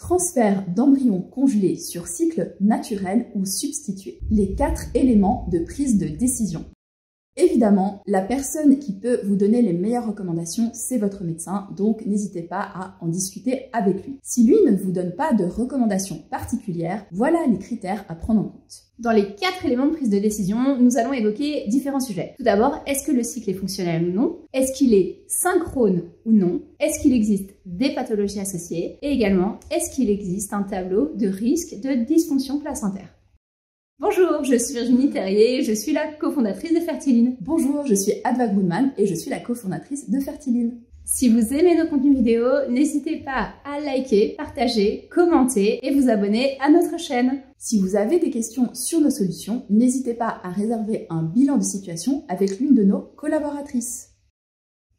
Transfert d'embryons congelés sur cycle naturel ou substitué. Les 4 éléments de prise de décision. Évidemment, la personne qui peut vous donner les meilleures recommandations, c'est votre médecin, donc n'hésitez pas à en discuter avec lui. Si lui ne vous donne pas de recommandations particulières, voilà les critères à prendre en compte. Dans les 4 éléments de prise de décision, nous allons évoquer différents sujets. Tout d'abord, est-ce que le cycle est fonctionnel ou non? Est-ce qu'il est synchrone ou non? Est-ce qu'il existe des pathologies associées? Et également, est-ce qu'il existe un tableau de risque de dysfonction placentaire? Bonjour, je suis Virginie Terrier, je suis la cofondatrice de Fertiline. Bonjour, je suis Adva Goodman et je suis la cofondatrice de Fertiline. Si vous aimez nos contenus vidéo, n'hésitez pas à liker, partager, commenter et vous abonner à notre chaîne. Si vous avez des questions sur nos solutions, n'hésitez pas à réserver un bilan de situation avec l'une de nos collaboratrices.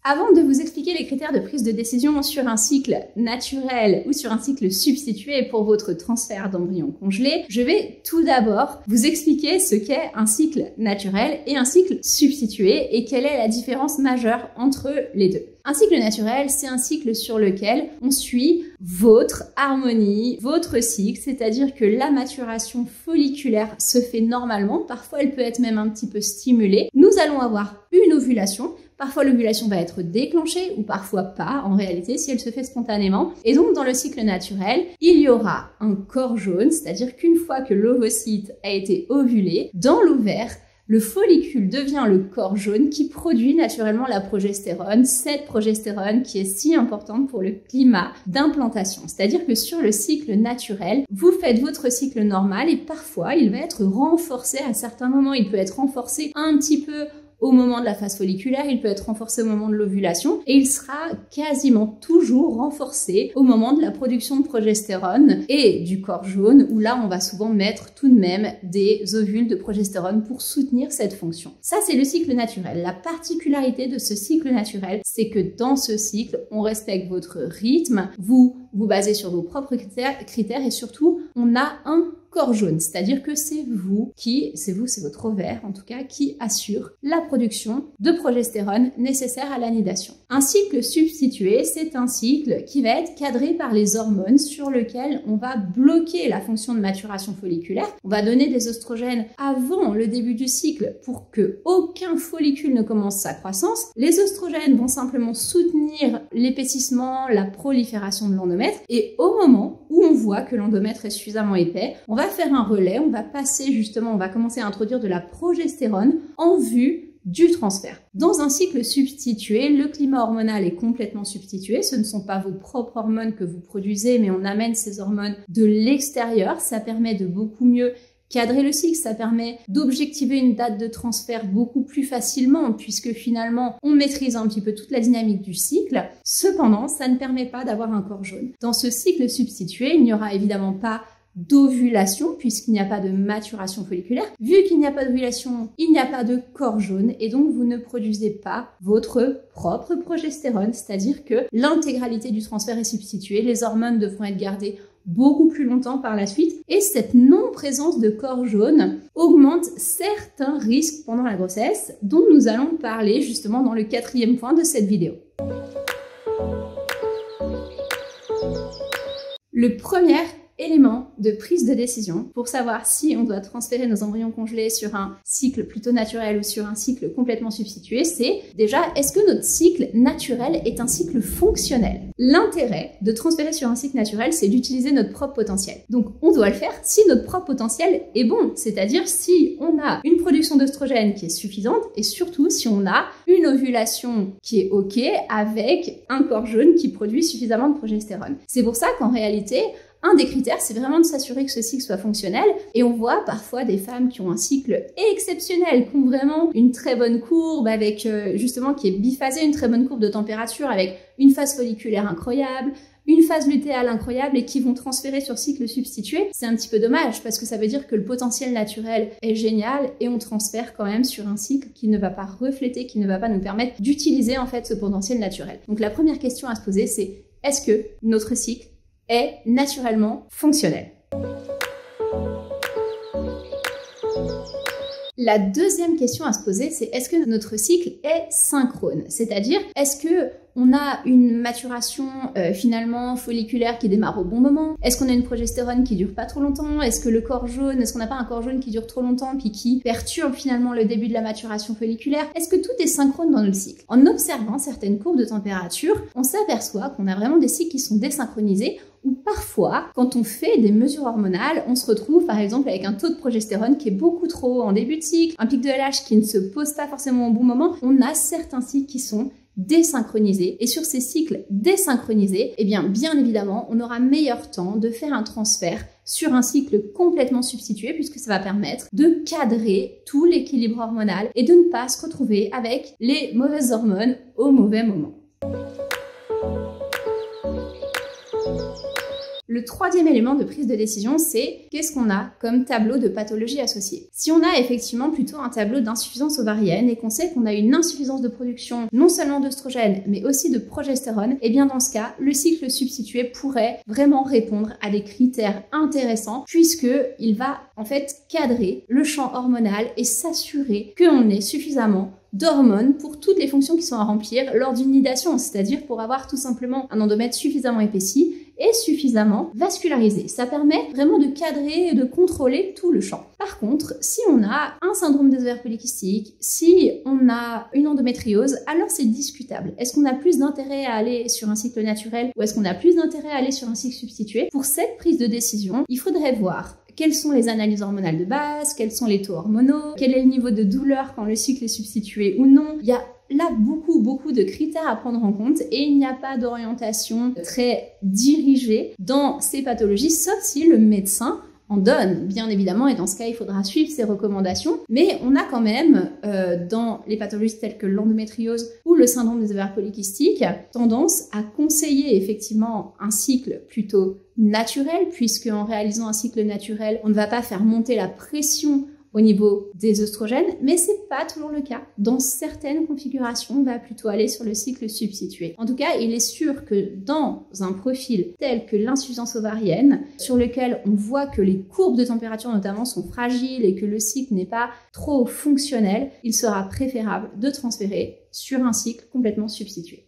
Avant de vous expliquer les critères de prise de décision sur un cycle naturel ou sur un cycle substitué pour votre transfert d'embryons congelés, je vais tout d'abord vous expliquer ce qu'est un cycle naturel et un cycle substitué et quelle est la différence majeure entre les deux. Un cycle naturel, c'est un cycle sur lequel on suit votre harmonie, votre cycle, c'est-à-dire que la maturation folliculaire se fait normalement, parfois elle peut être même un petit peu stimulée. Nous allons avoir une ovulation. Parfois, l'ovulation va être déclenchée ou parfois pas, en réalité, si elle se fait spontanément. Et donc, dans le cycle naturel, il y aura un corps jaune, c'est-à-dire qu'une fois que l'ovocyte a été ovulé, dans l'ovaire, le follicule devient le corps jaune qui produit naturellement la progestérone, cette progestérone qui est si importante pour le climat d'implantation. C'est-à-dire que sur le cycle naturel, vous faites votre cycle normal et parfois, il va être renforcé à certains moments. Il peut être renforcé un petit peu au moment de la phase folliculaire, il peut être renforcé au moment de l'ovulation et il sera quasiment toujours renforcé au moment de la production de progestérone et du corps jaune où là on va souvent mettre tout de même des ovules de progestérone pour soutenir cette fonction. Ça c'est le cycle naturel. La particularité de ce cycle naturel, c'est que dans ce cycle, on respecte votre rythme, vous vous basez sur vos propres critères et surtout on a un corps jaune, c'est-à-dire que c'est votre ovaire en tout cas, qui assure la production de progestérone nécessaire à l'anidation. Un cycle substitué, c'est un cycle qui va être cadré par les hormones sur lequel on va bloquer la fonction de maturation folliculaire. On va donner des oestrogènes avant le début du cycle pour que aucun follicule ne commence sa croissance. Les oestrogènes vont simplement soutenir l'épaississement, la prolifération de l'endomètre et au moment où on voit que l'endomètre est suffisamment épais, on va faire un relais, on va commencer à introduire de la progestérone en vue du transfert. Dans un cycle substitué, le climat hormonal est complètement substitué. Ce ne sont pas vos propres hormones que vous produisez, mais on amène ces hormones de l'extérieur. Ça permet de beaucoup mieux cadrer le cycle, ça permet d'objectiver une date de transfert beaucoup plus facilement puisque finalement on maîtrise un petit peu toute la dynamique du cycle. Cependant, ça ne permet pas d'avoir un corps jaune. Dans ce cycle substitué, il n'y aura évidemment pas d'ovulation puisqu'il n'y a pas de maturation folliculaire. Vu qu'il n'y a pas d'ovulation, il n'y a pas de corps jaune et donc vous ne produisez pas votre propre progestérone, c'est-à-dire que l'intégralité du transfert est substituée, les hormones devront être gardées beaucoup plus longtemps par la suite et cette non-présence de corps jaune augmente certains risques pendant la grossesse dont nous allons parler justement dans le 4e point de cette vidéo. Le premier élément de prise de décision pour savoir si on doit transférer nos embryons congelés sur un cycle plutôt naturel ou sur un cycle complètement substitué, c'est déjà est-ce que notre cycle naturel est un cycle fonctionnel? L'intérêt de transférer sur un cycle naturel, c'est d'utiliser notre propre potentiel. Donc on doit le faire si notre propre potentiel est bon, c'est-à-dire si on a une production d'œstrogène qui est suffisante et surtout si on a une ovulation qui est OK avec un corps jaune qui produit suffisamment de progestérone. C'est pour ça qu'en réalité, un des critères, c'est vraiment de s'assurer que ce cycle soit fonctionnel et on voit parfois des femmes qui ont un cycle exceptionnel, qui ont vraiment une très bonne courbe avec justement qui est biphasée, une très bonne courbe de température avec une phase folliculaire incroyable, une phase lutéale incroyable et qui vont transférer sur cycle substitué. C'est un petit peu dommage parce que ça veut dire que le potentiel naturel est génial et on transfère quand même sur un cycle qui ne va pas refléter, qui ne va pas nous permettre d'utiliser en fait ce potentiel naturel. Donc la première question à se poser, c'est est-ce que notre cycle est naturellement fonctionnel? La deuxième question à se poser, c'est est-ce que notre cycle est synchrone? C'est-à-dire, est-ce que on a une maturation finalement folliculaire qui démarre au bon moment? Est-ce qu'on a une progestérone qui dure pas trop longtemps? Est-ce que le corps jaune, est-ce qu'on n'a pas un corps jaune qui dure trop longtemps puis qui perturbe finalement le début de la maturation folliculaire? Est-ce que tout est synchrone dans notre cycle? En observant certaines courbes de température, on s'aperçoit qu'on a vraiment des cycles qui sont désynchronisés, ou parfois, quand on fait des mesures hormonales, on se retrouve par exemple avec un taux de progestérone qui est beaucoup trop haut en début de cycle, un pic de LH qui ne se pose pas forcément au bon moment. On a certains cycles qui sont désynchronisés, et sur ces cycles désynchronisés, eh bien évidemment, on aura meilleur temps de faire un transfert sur un cycle complètement substitué, puisque ça va permettre de cadrer tout l'équilibre hormonal et de ne pas se retrouver avec les mauvaises hormones au mauvais moment. Le troisième élément de prise de décision, c'est qu'est-ce qu'on a comme tableau de pathologie associée. Si on a effectivement plutôt un tableau d'insuffisance ovarienne et qu'on sait qu'on a une insuffisance de production non seulement d'œstrogène mais aussi de progestérone, et bien dans ce cas, le cycle substitué pourrait vraiment répondre à des critères intéressants puisqu'il va en fait cadrer le champ hormonal et s'assurer qu'on ait suffisamment d'hormones pour toutes les fonctions qui sont à remplir lors d'une nidation, c'est-à-dire pour avoir tout simplement un endomètre suffisamment épaissi et suffisamment vascularisé. Ça permet vraiment de cadrer et de contrôler tout le champ. Par contre, si on a un syndrome des ovaires polykystiques, si on a une endométriose, alors c'est discutable. Est-ce qu'on a plus d'intérêt à aller sur un cycle naturel ou est-ce qu'on a plus d'intérêt à aller sur un cycle substitué? Pour cette prise de décision, il faudrait voir quelles sont les analyses hormonales de base, quels sont les taux hormonaux, quel est le niveau de douleur quand le cycle est substitué ou non. Il y a là beaucoup de critères à prendre en compte et il n'y a pas d'orientation très dirigée dans ces pathologies, sauf si le médecin en donne, bien évidemment, et dans ce cas, il faudra suivre ses recommandations. Mais on a quand même, dans les pathologies telles que l'endométriose ou le syndrome des ovaires polykystiques, tendance à conseiller effectivement un cycle plutôt naturel, puisque en réalisant un cycle naturel, on ne va pas faire monter la pression au niveau des œstrogènes, mais c'est pas toujours le cas. Dans certaines configurations, on va plutôt aller sur le cycle substitué. En tout cas, il est sûr que dans un profil tel que l'insuffisance ovarienne, sur lequel on voit que les courbes de température notamment sont fragiles et que le cycle n'est pas trop fonctionnel, il sera préférable de transférer sur un cycle complètement substitué.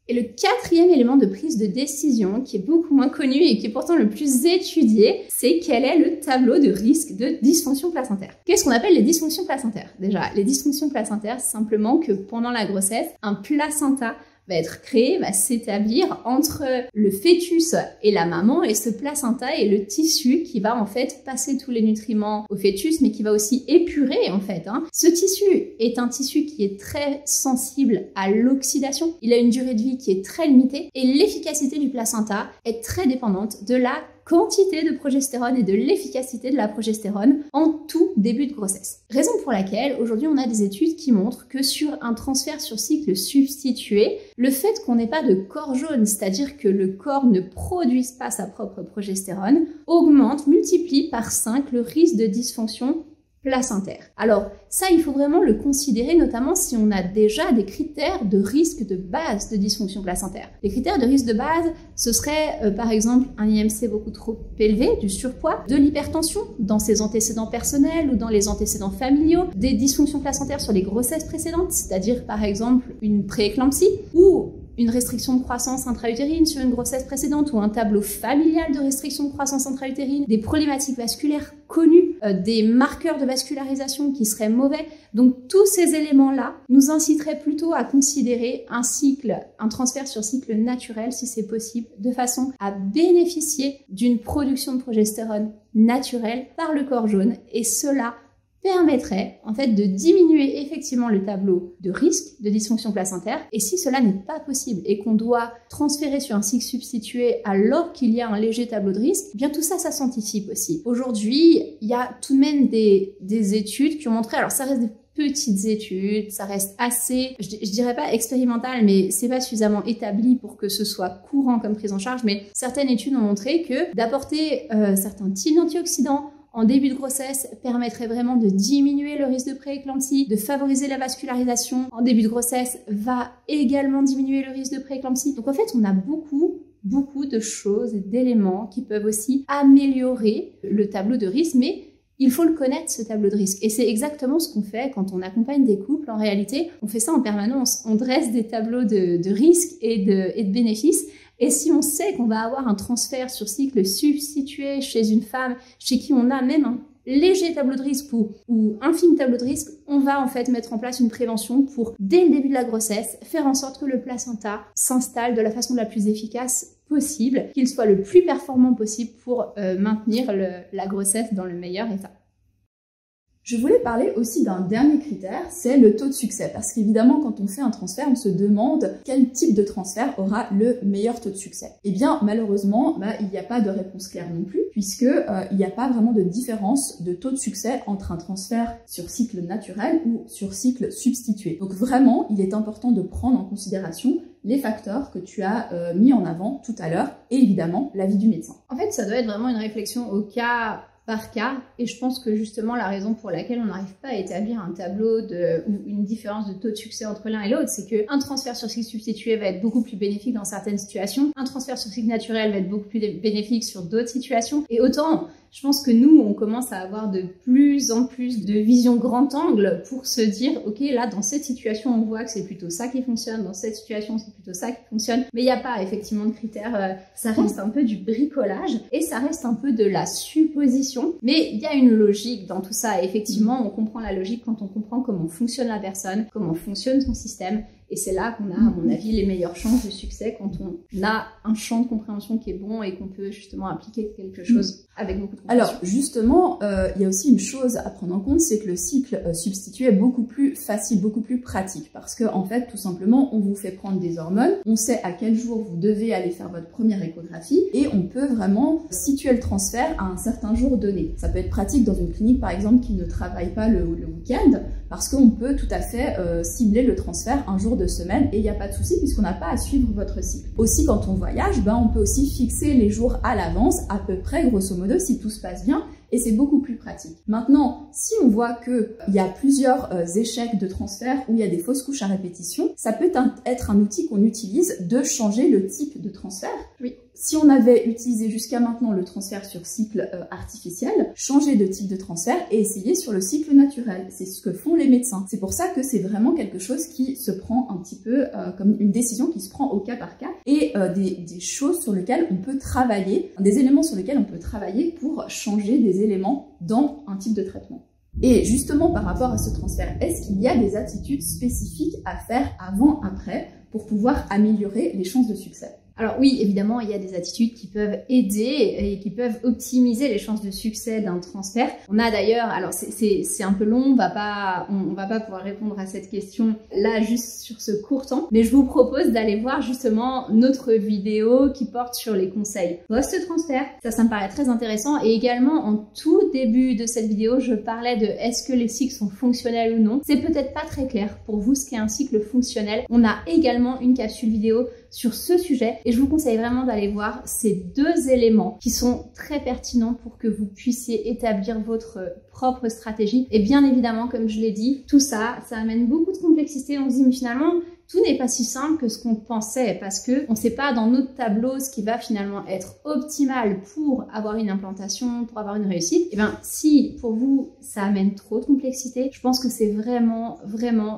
Et le quatrième élément de prise de décision, qui est beaucoup moins connu et qui est pourtant le plus étudié, c'est quel est le tableau de risque de dysfonction placentaire. Qu'est-ce qu'on appelle les dysfonctions placentaires? Déjà, les dysfonctions placentaires, c'est simplement que pendant la grossesse, un placenta va être créé, va s'établir entre le fœtus et la maman, et ce placenta est le tissu qui va en fait passer tous les nutriments au fœtus, mais qui va aussi épurer en fait. Ce tissu est un tissu qui est très sensible à l'oxydation, il a une durée de vie qui est très limitée, et l'efficacité du placenta est très dépendante de la quantité de progestérone et de l'efficacité de la progestérone en tout début de grossesse. Raison pour laquelle aujourd'hui on a des études qui montrent que sur un transfert sur cycle substitué, le fait qu'on n'ait pas de corps jaune, c'est-à-dire que le corps ne produise pas sa propre progestérone, augmente, multiplie par 5 le risque de dysfonction placentaire. Alors ça, il faut vraiment le considérer, notamment si on a déjà des critères de risque de base de dysfonction placentaire. Les critères de risque de base, ce serait par exemple un IMC beaucoup trop élevé, du surpoids, de l'hypertension dans ses antécédents personnels ou dans les antécédents familiaux, des dysfonctions placentaires sur les grossesses précédentes, c'est-à-dire par exemple une prééclampsie ou une restriction de croissance intra-utérine sur une grossesse précédente ou un tableau familial de restriction de croissance intra-utérine, des problématiques vasculaires connues, des marqueurs de vascularisation qui seraient mauvais. Donc tous ces éléments-là nous inciteraient plutôt à considérer un transfert sur cycle naturel si c'est possible, de façon à bénéficier d'une production de progestérone naturelle par le corps jaune, et cela permettrait en fait de diminuer effectivement le tableau de risque de dysfonction placentaire. Et si cela n'est pas possible et qu'on doit transférer sur un cycle substitué alors qu'il y a un léger tableau de risque, eh bien tout ça, ça s'anticipe aussi. Aujourd'hui, il y a tout de même des études qui ont montré, alors ça reste des petites études, ça reste assez, je dirais pas expérimental, mais c'est pas suffisamment établi pour que ce soit courant comme prise en charge, mais certaines études ont montré que d'apporter certains types d'antioxydants en début de grossesse permettrait vraiment de diminuer le risque de prééclampsie, de favoriser la vascularisation. En début de grossesse va également diminuer le risque de prééclampsie. Donc en fait, on a beaucoup beaucoup de choses et d'éléments qui peuvent aussi améliorer le tableau de risque, mais il faut le connaître, ce tableau de risque. Et c'est exactement ce qu'on fait quand on accompagne des couples. En réalité, on fait ça en permanence. On dresse des tableaux de risques et de bénéfices. Et si on sait qu'on va avoir un transfert sur cycle substitué chez une femme, chez qui on a même un léger tableau de risque ou infime tableau de risque, on va en fait mettre en place une prévention pour, dès le début de la grossesse, faire en sorte que le placenta s'installe de la façon la plus efficace possible, qu'il soit le plus performant possible pour maintenir la grossesse dans le meilleur état. Je voulais parler aussi d'un dernier critère, c'est le taux de succès. Parce qu'évidemment, quand on fait un transfert, on se demande quel type de transfert aura le meilleur taux de succès. Eh bien, malheureusement, il n'y a pas de réponse claire non plus, puisque il n'y a pas vraiment de différence de taux de succès entre un transfert sur cycle naturel ou sur cycle substitué. Donc vraiment, il est important de prendre en considération les facteurs que tu as mis en avant tout à l'heure et évidemment l'avis du médecin. En fait, ça doit être vraiment une réflexion au cas par cas, et je pense que justement la raison pour laquelle on n'arrive pas à établir un tableau ou une différence de taux de succès entre l'un et l'autre, c'est qu'un transfert sur cycle substitué va être beaucoup plus bénéfique dans certaines situations, un transfert sur cycle naturel va être beaucoup plus bénéfique sur d'autres situations, et autant je pense que nous, on commence à avoir de plus en plus de vision grand angle pour se dire, ok, là, dans cette situation, on voit que c'est plutôt ça qui fonctionne, dans cette situation, c'est plutôt ça qui fonctionne, mais il n'y a pas effectivement de critères, ça reste un peu du bricolage et ça reste un peu de la supposition, mais il y a une logique dans tout ça, et effectivement, on comprend la logique quand on comprend comment fonctionne la personne, comment fonctionne son système. Et c'est là qu'on a, à mon avis, les meilleures chances de succès quand on a un champ de compréhension qui est bon et qu'on peut justement appliquer quelque chose avec beaucoup de compréhension. Alors justement, il y a aussi une chose à prendre en compte, c'est que le cycle substitué est beaucoup plus facile, beaucoup plus pratique. Parce que en fait, tout simplement, on vous fait prendre des hormones, on sait à quel jour vous devez aller faire votre première échographie et on peut vraiment situer le transfert à un certain jour donné. Ça peut être pratique dans une clinique, par exemple, qui ne travaille pas le week-end, parce qu'on peut tout à fait cibler le transfert un jour de semaine et il n'y a pas de souci puisqu'on n'a pas à suivre votre cycle. Aussi, quand on voyage, on peut aussi fixer les jours à l'avance, à peu près, grosso modo, si tout se passe bien, et c'est beaucoup plus pratique. Maintenant, si on voit qu'il y a plusieurs échecs de transfert ou il y a des fausses couches à répétition, ça peut être un outil qu'on utilise de changer le type de transfert. Oui. Si on avait utilisé jusqu'à maintenant le transfert sur cycle artificiel, changer de type de transfert et essayer sur le cycle naturel. C'est ce que font les médecins. C'est pour ça que c'est vraiment quelque chose qui se prend un petit peu comme une décision qui se prend au cas par cas et des choses sur lesquelles on peut travailler, des éléments sur lesquels on peut travailler pour changer des éléments dans un type de traitement. Et justement par rapport à ce transfert, est-ce qu'il y a des attitudes spécifiques à faire avant-après pour pouvoir améliorer les chances de succès ? Alors oui, évidemment, il y a des attitudes qui peuvent aider et qui peuvent optimiser les chances de succès d'un transfert. On a d'ailleurs, alors c'est un peu long, on va pas pouvoir répondre à cette question là juste sur ce court temps, mais je vous propose d'aller voir justement notre vidéo qui porte sur les conseils post-transfert. Ça me paraît très intéressant, et également en tout début de cette vidéo, je parlais de est-ce que les cycles sont fonctionnels ou non. C'est peut-être pas très clair pour vous ce qu'est un cycle fonctionnel. On a également une capsule vidéo sur ce sujet et je vous conseille vraiment d'aller voir ces deux éléments qui sont très pertinents pour que vous puissiez établir votre propre stratégie. Et bien évidemment, comme je l'ai dit, tout ça amène beaucoup de complexité. On se dit mais finalement tout n'est pas si simple que ce qu'on pensait, parce que on ne sait pas dans notre tableau ce qui va finalement être optimal pour avoir une implantation, pour avoir une réussite. Et bien si pour vous ça amène trop de complexité, je pense que c'est vraiment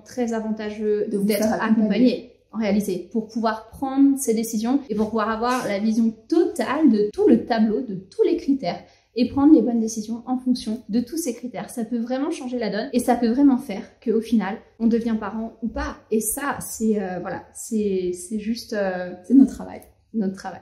très avantageux d'être accompagné en réalité, pour pouvoir prendre ces décisions et pour pouvoir avoir la vision totale de tout le tableau, de tous les critères et prendre les bonnes décisions en fonction de tous ces critères. Ça peut vraiment changer la donne et ça peut vraiment faire qu'au final, on devient parent ou pas. Et ça, c'est juste... c'est notre travail. Notre travail.